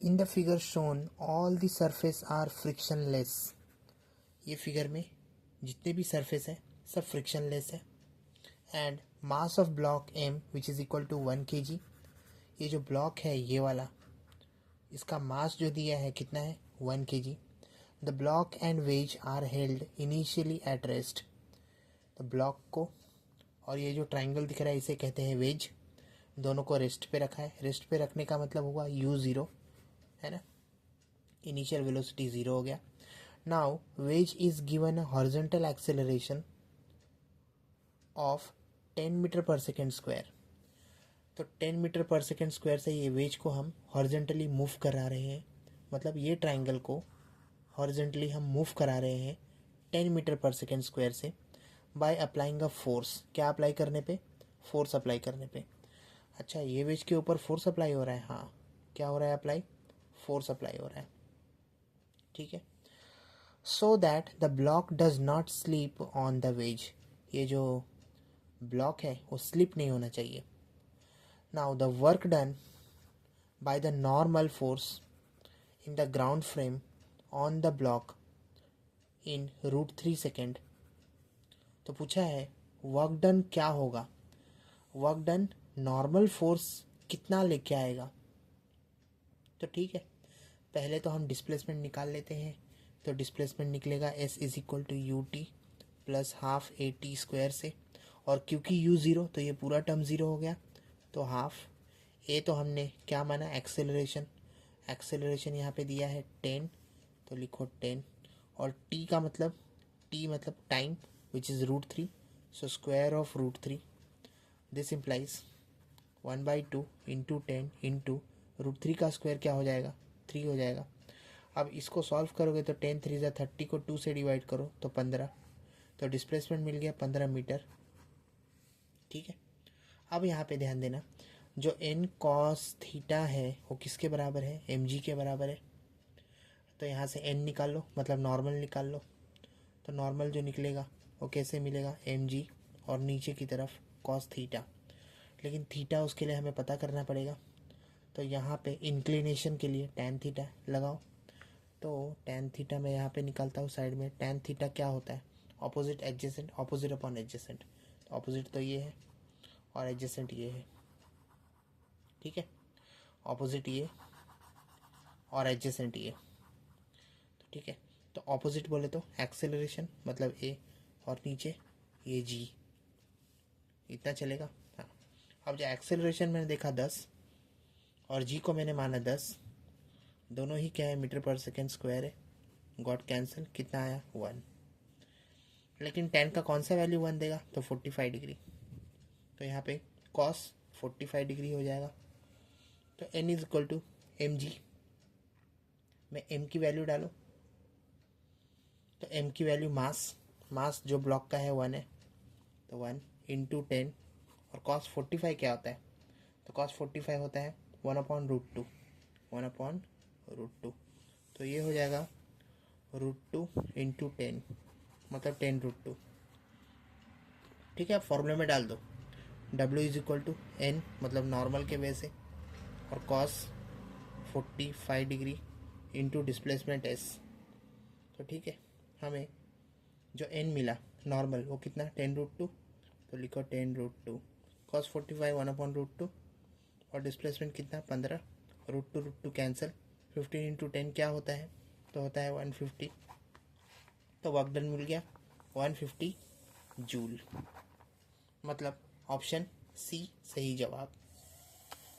In the figure shown all the surface are frictionless. ये figure में जितने भी सरफेस है सब फ्रिक्शनलेस है। And mass of block M which is equal to 1 kg। ये जो ब्लॉक है ये वाला, इसका मास जो दिया है कितना है 1 kg। The block and wedge are held initially at rest. तो ब्लॉक को और ये जो ट्राइंगल दिख रहा है इसे कहते हैं वेज। दोनों को रेस्ट पे रखा है। रेस्ट पे रखने का मतलब हुआ u0, है ना, इनिशियल वेलोसिटी 0 हो गया। Now wedge is given a horizontal acceleration of 10 metre per second square. तो 10 मीटर पर सेकेंड स्क्वायर से ये वेज को हम हॉरिजॉन्टली मूव करा रहे हैं, मतलब ये ट्राइंगल को हॉरिजॉन्टली हम मूव करा रहे हैं 10 मीटर पर सेकेंड स्क्वायर से बाय अप्लाइंग अ फोर्स। क्या अप्लाई करने पे? फोर्स अप्लाई करने पे। अच्छा, ये वेज के ऊपर फोर्स अप्लाई हो रहा है। हाँ, क्या हो रहा है? अप्लाई, फोर्स अप्लाई हो रहा है। ठीक है। So that the block does not slip on the ways. ये जो ब्लॉक है वो स्लिप नहीं होना चाहिए। Now the work done by the normal force in the ground frame on the block in √3 second. तो पूछा है वर्क डन क्या होगा? वर्क डन नॉर्मल फोर्स कितना लेके आएगा? तो ठीक है, पहले तो हम डिस्प्लेसमेंट निकाल लेते हैं। तो डिस्प्लेसमेंट निकलेगा S is equal to ut plus half AT square से, और क्योंकि u0 तो ये पूरा टर्म ज़ीरो हो गया, तो हाफ ए तो हमने क्या माना? एक्सेलरेशन। एक्सेलरेशन यहाँ पे दिया है 10, तो लिखो 10। और t मतलब time which is √3, so square of √3। This implies 1/2 into 10 into √3 का स्क्वायर क्या हो जाएगा? 3 हो जाएगा। अब इसको सॉल्व करोगे तो 10 3 ज़ा 30 को 2 से डिवाइड करो तो 15। तो डिस्प्लेसमेंट मिल गया 15 मीटर। ठीक है। अब यहाँ पे ध्यान देना, जो n cos थीटा है वो किसके बराबर है? mg के बराबर है। तो यहाँ से n निकाल लो, मतलब नॉर्मल निकाल लो। तो नॉर्मल जो निकलेगा वो कैसे मिलेगा? mg और नीचे की तरफ cos थीटा। लेकिन थीटा उसके लिए हमें पता करना पड़ेगा। तो यहाँ पे इंक्लिनेशन के लिए tan थीटा लगाओ। तो tan थीटा मैं यहाँ पे निकालता हूँ साइड में। tan थीटा क्या होता है? Opposite adjacent, opposite upon adjacent. Opposite तो ये है और एडजेसेंट ये है। ठीक है, ऑपोजिट ये और एडजेसेंट ये। तो ठीक है, तो ऑपोजिट बोले तो एक्सेलरेशन मतलब a, और नीचे ये g, इतना चलेगा। हाँ, अब जो एक्सेलरेशन मैंने देखा 10 और g को मैंने माना 10, दोनों ही क्या है? मीटर पर सेकेंड स्क्वायर है। गॉट कैंसिल, कितना आया? 1। लेकिन 10 का कौन सा वैल्यू 1 देगा? तो 45 डिग्री। तो यहाँ पे cos 45 डिग्री हो जाएगा। तो n is equal to mg में m की वैल्यू डालो। तो m की वैल्यू मास जो ब्लॉक का है 1 है, तो 1 इंटू 10। और cos 45 क्या होता है? तो cos 45 होता है 1/√2, 1/√2। तो ये हो जाएगा √2 इंटू 10, मतलब 10√2। ठीक है, आप फॉर्मूले में डाल दो। W is equal to n, मतलब नॉर्मल के वे से, और cos 45 degree into displacement s। तो ठीक है, हमें जो n मिला नॉर्मल वो कितना? 10√2। तो लिखो 10√2। cos 45 1/√2 और डिस्प्लेसमेंट कितना? 15। √2 कैंसिल, 15 इंटू 10 क्या होता है? तो होता है 150। तो वर्क डन मिल गया 150 जूल। मतलब ऑप्शन सी सही जवाब।